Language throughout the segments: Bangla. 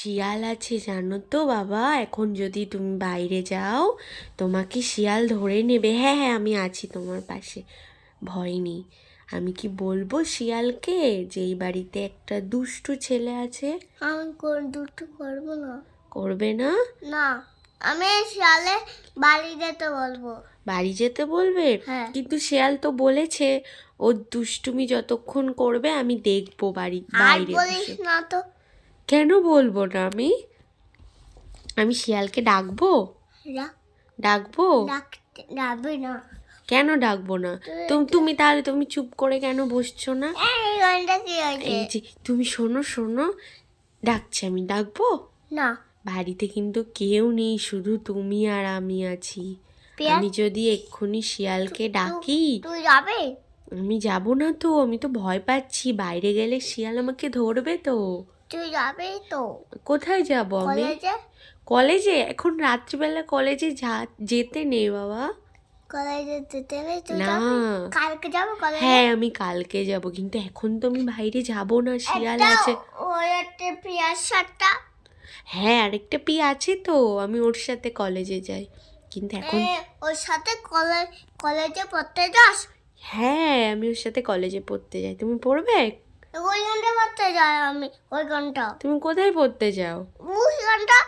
শিয়াল আছে জানো তো বাবা, এখন যদি তুমি বাইরে যাও তোমাকে শিয়াল ধরে নেবে। হ্যাঁ হ্যাঁ, আমি আছি তোমার পাশে, ভয় নেই। আমি কি বলবো শিয়ালকে যে এই বাড়িতে একটা দুষ্টু ছেলে আছে। আমি কোন দুটো করবো না। করবে না? না, আমি শিয়ালে বাড়ি যেতে বলবো। বাড়ি যেতে বলবে? হ্যাঁ। কিন্তু শিয়াল তো বলেছে ও দুষ্টুমি যতক্ষণ করবে আমি দেখবো বাড়ি আর বাইরে বলিস বসে। না তো। কেন বলবো না? আমি শিয়ালকে ডাকবো? ডাকবো? ডাকবি না। কেন ডাকবো না? তুমি তাহলে তুমি চুপ করে কেন বসছো না? এই গানটা কি আছে? এই যে তুমি শোনো শোনো, ডাকছি, আমি ডাকবো। না। বাড়িতে কিন্তু কেউ নেই, শুধু তুমি আর আমি আছি। পিয়া? আমি যদি এক্ষুনি শিয়ালকে ডাকি। তুই যাবে? আমি যাব না তো, আমি তো ভয় পাচ্ছি, বাইরে গেলে শিয়াল আমাকে ধরবে তো। তুই যাবে তো? কোথায় যাব আমি? কলেজে। কলেজে? এখন রাত্রিবেলা কলেজে যেতে নেই বাবা। কলেজে যেতে নেই? তুই না। যাবি? কালকে যাবো কলেজে? হ্যাঁ আমি কালকে যাব, কিন্তু এখন তো আমি বাইরে যাব না, শিয়াল আছে। ওই একটা পিয়ার শার্টটা। হ্যাঁ আরেকটা আছে তো, আমি ওর সাথে কলেজে যাই, কিন্তু এখন। ওর সাথে কলেজে পড়তে যাস? হ্যাঁ আমি ওর সাথে কলেজে পড়তে যাই। তুমি পড়বে? ওই গানটা পড়তে যাই আমি। ওই গানটা। তুমি কোথায় পড়তে যাও? ওই গানটা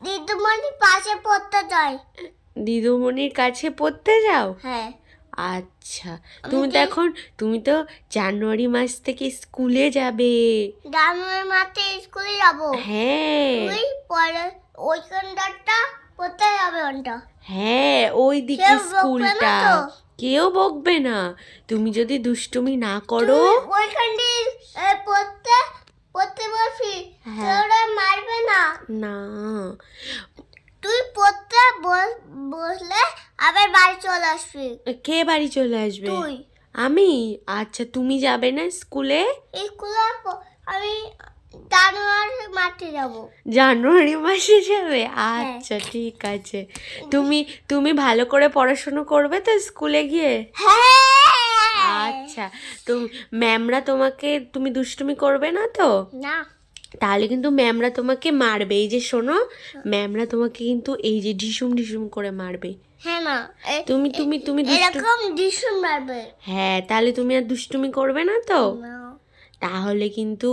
দিদিমণির পাশে পড়তে যাই। দিদিমণির কাছে পড়তে যাও? হ্যাঁ। আচ্ছা, তুমি তো জানুয়ারি মাস থেকে স্কুলে যাবে। জানুয়ারি মাসে স্কুলে যাবো? হ্যাঁ। তুই পরে ওই গানটা পড়তে যাবে গানটা? হ্যাঁ ওই দিকে কেউ বকবে না স্কুলটা। তো? কেউ বকবে না, তুমি যদি দুষ্টুমি না করো। ওইখানটি পড়তে পড়তে বসবি। হ্যাঁ। তোরা মারবে না? না। তুই পড়তে বসলে আবার বাড়ি চলে আসবি। কে বাড়ি চলে আসবে? তুই। আমি? আচ্ছা, তুমি যাবে না স্কুলে? স্কুলে আমি জানুয়ারি মাসে যাব। জানুয়ারি মাসে যাবে? আচ্ছা ঠিক আছে। তুমি ভালো করে পড়াশুনো করবে তো স্কুলে গিয়ে? হ্যাঁ। আচ্ছা, তো ম্যামরা তুমি দুষ্টুমি করবে না তো? না। তাহলে কিন্তু ম্যামরা তোমাকে মারবে। এই যে শোনো, ম্যামরা তোমাকে কিন্তু এই যে ঢিসুম ঢিসুম করে মারবে। হ্যাঁ না। তুমি এরকম ডিসুম মারবে। হ্যাঁ, তাহলে তুমি আর দুষ্টুমি করবে না তো? না। তাহলে কিন্তু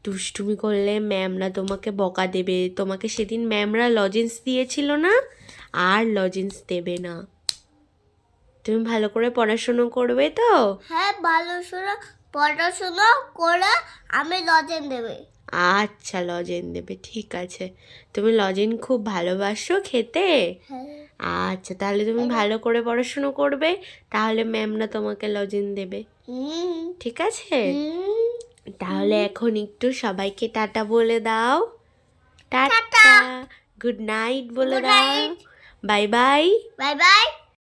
দুষ্টুমি করলে ম্যামরা তোমাকে বকা দেবে। তোমাকে সেদিন ম্যামরা লজেন্স দিয়েছিল না, আর লজেন্স দেবে না। তুমি ভালো করে পড়াশুনো করবে তো? হ্যাঁ, পড়াশোনা করে আমি লজেন দেবে। আচ্ছা লজেন দেবে, ঠিক আছে। তুমি লজেন খুব ভালোবাসো খেতে? হ্যাঁ। আচ্ছা, তাহলে তুমি ভালো করে পড়াশুনো করবে, তাহলে ম্যামরা তোমাকে লজেন দেবে। ঠিক আছে? তাহলে এখন একটু সবাইকে টাটা বলে দাও। টাটা। গুড নাইট বলে দাও। Bye bye. Bye bye.